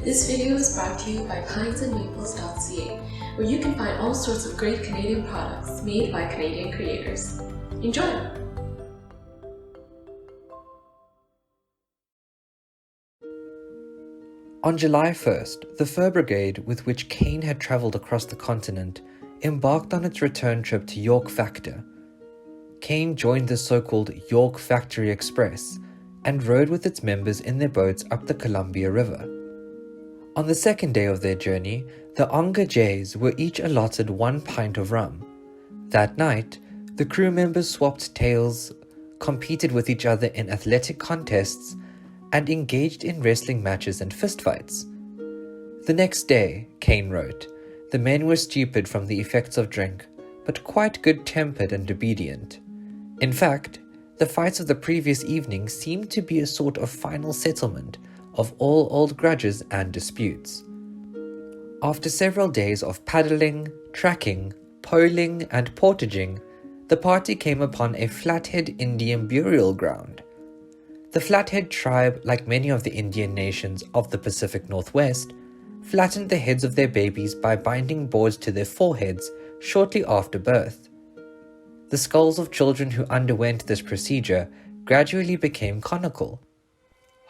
This video is brought to you by pinesandmaples.ca, where you can find all sorts of great Canadian products made by Canadian creators. Enjoy! On July 1st, the fur brigade with which Kane had travelled across the continent embarked on its return trip to York Factor. Kane joined the so-called York Factory Express and rode with its members in their boats up the Columbia River. On the second day of their journey, the Onga Jays were each allotted 1 pint of rum. That night, the crew members swapped tales, competed with each other in athletic contests, and engaged in wrestling matches and fistfights. The next day, Kane wrote, the men were stupid from the effects of drink, but quite good-tempered and obedient. In fact, the fights of the previous evening seemed to be a sort of final settlement of all old grudges and disputes. After several days of paddling, tracking, poling, and portaging, the party came upon a Flathead Indian burial ground. The Flathead tribe, like many of the Indian nations of the Pacific Northwest, flattened the heads of their babies by binding boards to their foreheads shortly after birth. The skulls of children who underwent this procedure gradually became conical.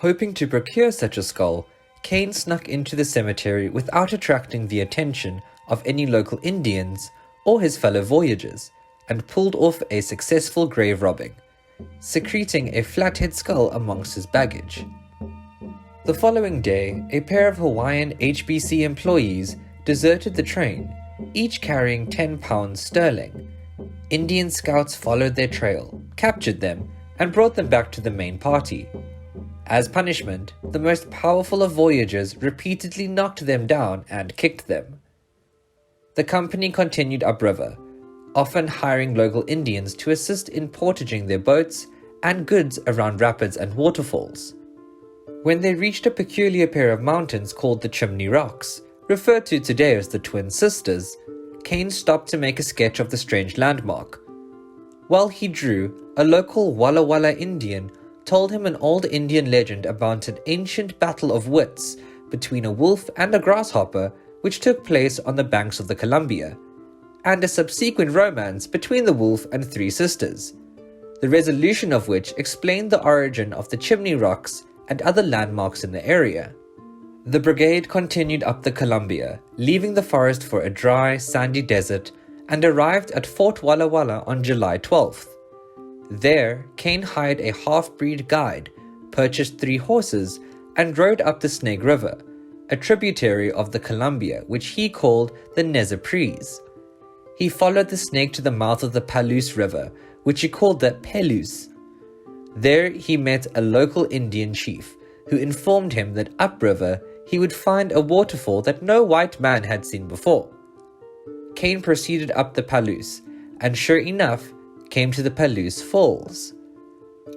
Hoping to procure such a skull, Kane snuck into the cemetery without attracting the attention of any local Indians or his fellow voyageurs, and pulled off a successful grave robbing, secreting a flathead skull amongst his baggage. The following day, a pair of Hawaiian HBC employees deserted the train, each carrying 10 pounds sterling. Indian scouts followed their trail, captured them, and brought them back to the main party. As punishment, the most powerful of voyageurs repeatedly knocked them down and kicked them. The company continued upriver, often hiring local Indians to assist in portaging their boats and goods around rapids and waterfalls. When they reached a peculiar pair of mountains called the Chimney Rocks, referred to today as the Twin Sisters, Kane stopped to make a sketch of the strange landmark. While he drew, a local Walla Walla Indian told him an old Indian legend about an ancient battle of wits between a wolf and a grasshopper which took place on the banks of the Columbia, and a subsequent romance between the wolf and 3 sisters, the resolution of which explained the origin of the Chimney Rocks and other landmarks in the area. The brigade continued up the Columbia, leaving the forest for a dry, sandy desert, and arrived at Fort Walla Walla on July 12th. There, Kane hired a half-breed guide, purchased 3 horses, and rode up the Snake River, a tributary of the Columbia which he called the Nez Perce. He followed the snake to the mouth of the Pelouse River, which he called the Pelouse. There he met a local Indian chief, who informed him that upriver he would find a waterfall that no white man had seen before. Kane proceeded up the Pelouse, and sure enough, came to the Pelouse Falls.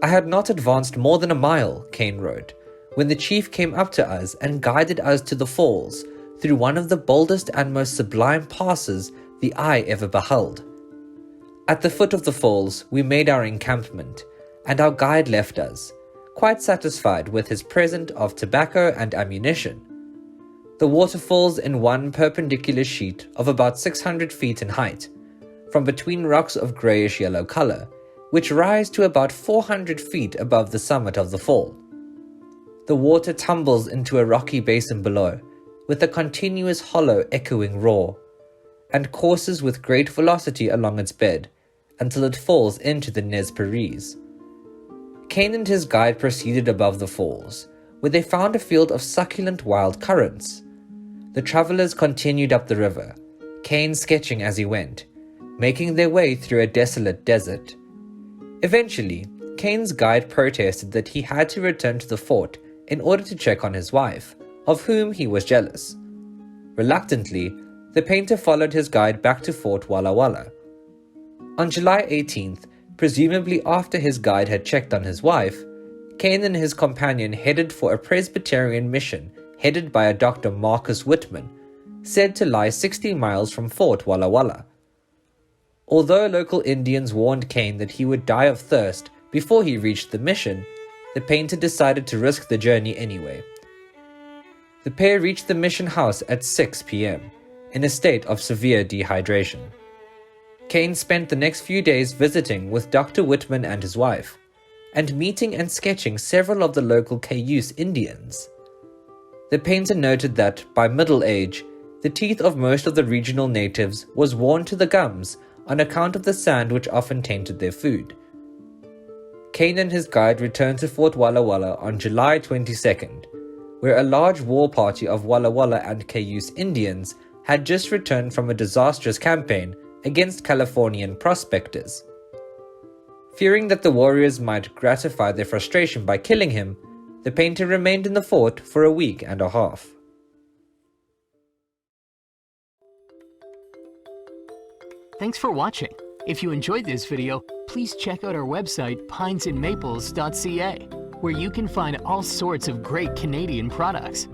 I had not advanced more than a mile, Kane wrote, when the chief came up to us and guided us to the falls through one of the boldest and most sublime passes the eye ever beheld. At the foot of the falls, we made our encampment, and our guide left us, quite satisfied with his present of tobacco and ammunition. The water falls in one perpendicular sheet of about 600 feet in height, from between rocks of greyish-yellow colour, which rise to about 400 feet above the summit of the fall. The water tumbles into a rocky basin below, with a continuous hollow echoing roar, and courses with great velocity along its bed, until it falls into the Nez Perce. Kane and his guide proceeded above the falls, where they found a field of succulent wild currants. The travellers continued up the river, Kane sketching as he went, making their way through a desolate desert. Eventually, Kane's guide protested that he had to return to the fort in order to check on his wife, of whom he was jealous. Reluctantly, the painter followed his guide back to Fort Walla Walla. On July 18th, presumably after his guide had checked on his wife, Kane and his companion headed for a Presbyterian mission headed by a Dr. Marcus Whitman, said to lie 60 miles from Fort Walla Walla. Although local Indians warned Kane that he would die of thirst before he reached the mission, the painter decided to risk the journey anyway. The pair reached the mission house at 6 p.m., in a state of severe dehydration. Kane spent the next few days visiting with Dr. Whitman and his wife, and meeting and sketching several of the local Cayuse Indians. The painter noted that, by middle age, the teeth of most of the regional natives was worn to the gums on account of the sand which often tainted their food. Kane and his guide returned to Fort Walla Walla on July 22nd, where a large war party of Walla Walla and Cayuse Indians had just returned from a disastrous campaign against Californian prospectors. Fearing that the warriors might gratify their frustration by killing him, the painter remained in the fort for a week and a half. Thanks for watching. If you enjoyed this video, please check out our website pinesandmaples.ca, where you can find all sorts of great Canadian products.